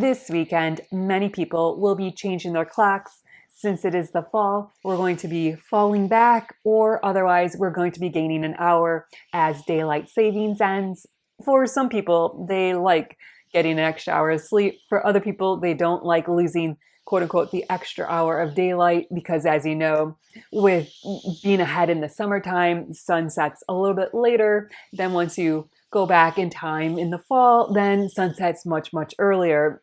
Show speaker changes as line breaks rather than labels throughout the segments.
This weekend, many people will be changing their clocks. Since it is the fall, we're going to be falling back, or otherwise, we're going to be gaining an hour as daylight savings ends. For some people, they like getting an extra hour of sleep. For other people, they don't like losing, quote unquote, the extra hour of daylight because, as you know, with being ahead in the summertime, sun sets a little bit later. Then once you go back in time in the fall, then sun sets much, much earlier.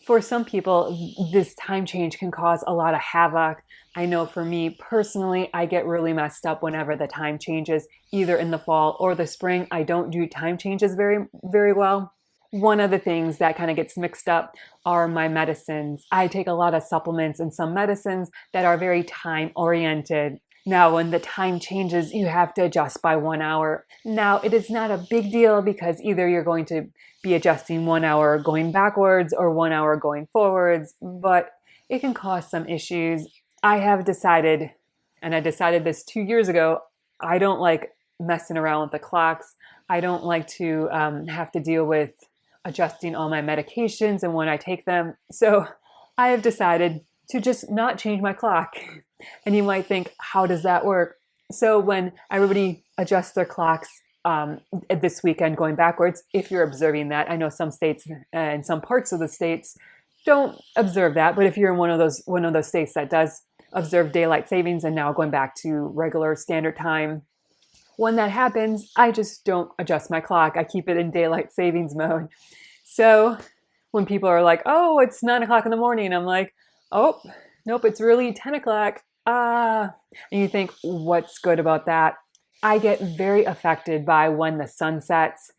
For some people, this time change can cause a lot of havoc. I know for me personally, I get really messed up whenever the time changes, either in the fall or the spring. I don't do time changes very, very well. One of the things that kind of gets mixed up are my medicines. I take a lot of supplements and some medicines that are very time oriented. Now, when the time changes, you have to adjust by 1 hour. Now, it is not a big deal because either you're going to be adjusting 1 hour going backwards or 1 hour going forwards, but it can cause some issues. I have decided, and I decided this 2 years ago, I don't like messing around with the clocks. I don't like to have to deal with adjusting all my medications and when I take them. So I have decided to just not change my clock. And you might think, how does that work? So when everybody adjusts their clocks this weekend going backwards, if you're observing that, I know some states and some parts of the states don't observe that, but if you're in one of those states that does observe daylight savings and now going back to regular standard time, when that happens, I just don't adjust my clock. I keep it in daylight savings mode. So when people are like, oh, it's 9 o'clock in the morning, I'm like, oh, nope, it's really 10 o'clock. And you think, what's good about that? I get very affected by when the sun sets.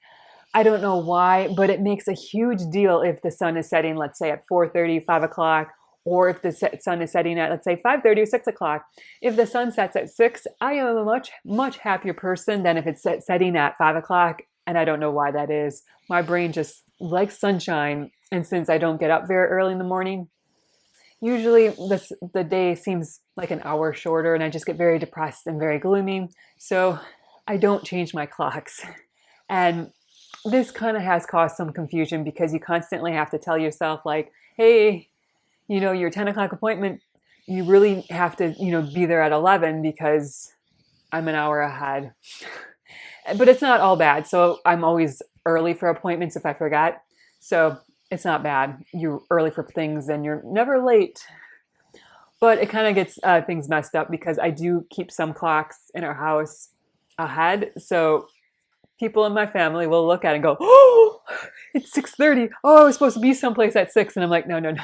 I don't know why, but it makes a huge deal if the sun is setting, let's say at 4:30, 5 o'clock, or if the sun is setting at, let's say, 5:30 or 6 o'clock. If the sun sets at 6, I am a much, much happier person than if it's setting at 5 o'clock. And I don't know why that is. My brain just likes sunshine. And since I don't get up very early in the morning, usually the day seems like an hour shorter and I just get very depressed and very gloomy. So I don't change my clocks. And this kind of has caused some confusion because you constantly have to tell yourself like, hey, your 10 o'clock appointment, you really have to, be there at 11 because I'm an hour ahead. But it's not all bad. So I'm always early for appointments if I forget. So it's not bad. You're early for things and you're never late. But it kind of gets things messed up because I do keep some clocks in our house ahead. So people in my family will look at it and go, oh, it's 6:30. Oh, I was supposed to be someplace at 6. And I'm like, no.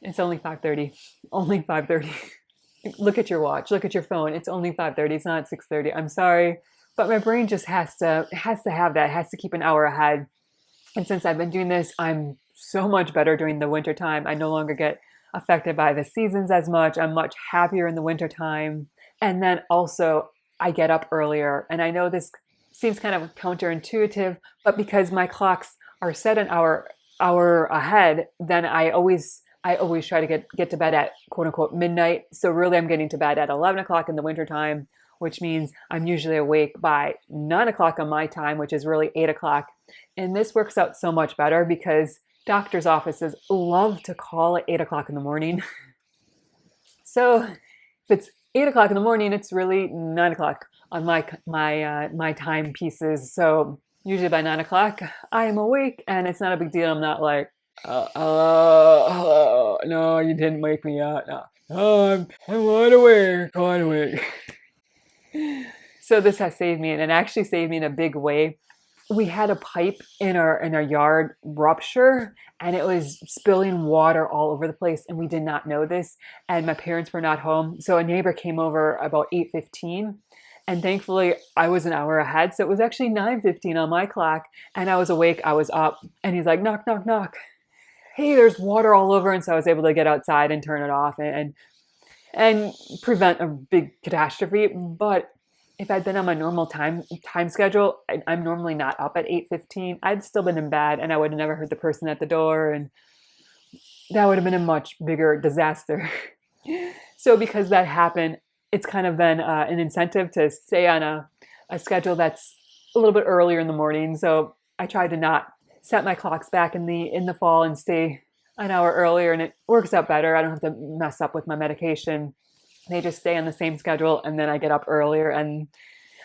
It's only 5:30. Only 5:30. Look at your watch. Look at your phone. It's only 5:30. It's not 6:30. I'm sorry. But my brain just has to have that. It has to keep an hour ahead. And since I've been doing this, I'm so much better during the winter time. I no longer get affected by the seasons as much. I'm much happier in the winter time. And then also I get up earlier. And I know this seems kind of counterintuitive, but because my clocks are set an hour ahead, then I always try to get to bed at quote unquote midnight. So really I'm getting to bed at 11 o'clock in the wintertime, which means I'm usually awake by 9 o'clock on my time, which is really 8 o'clock. And this works out so much better because doctors' offices love to call at 8 o'clock in the morning. So if it's 8 o'clock in the morning, it's really 9 o'clock on my timepieces. So usually by 9 o'clock, I am awake and it's not a big deal. I'm not like, hello, no, you didn't wake me up. No, I'm wide awake. So this has saved me, and it actually saved me in a big way. We had a pipe in our yard rupture, and it was spilling water all over the place, and we did not know this. And my parents were not home, so a neighbor came over about 8:15, and thankfully I was an hour ahead, so it was actually 9:15 on my clock, and I was awake. I was up, and he's like, knock, knock, knock. Hey, there's water all over, and so I was able to get outside and turn it off and prevent a big catastrophe. But if I'd been on my normal time schedule, I'm normally not up at 8:15. I'd still been in bed, and I would have never heard the person at the door, and that would have been a much bigger disaster. So because that happened, it's kind of been an incentive to stay on a schedule that's a little bit earlier in the morning. So I tried to not set my clocks back in the fall and stay an hour earlier, and it works out better. I don't have to mess up with my medication. They just stay on the same schedule, and then I get up earlier, and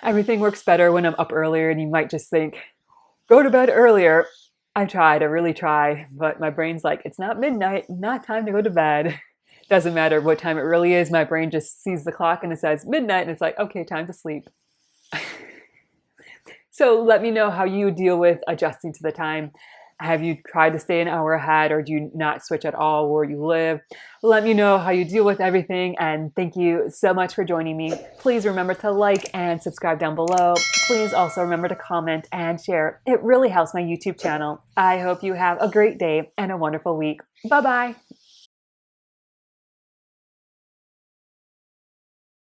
everything works better when I'm up earlier. And you might just think, go to bed earlier. I tried, I really try, but my brain's like, it's not midnight, not time to go to bed. Doesn't matter what time it really is. My brain just sees the clock and it says midnight, and it's like, okay, time to sleep. So let me know how you deal with adjusting to the time. Have you tried to stay an hour ahead, or do you not switch at all where you live? Let me know how you deal with everything, and thank you so much for joining me. Please remember to like and subscribe down below. Please also remember to comment and share. It really helps my YouTube channel. I hope you have a great day and a wonderful week. Bye-bye.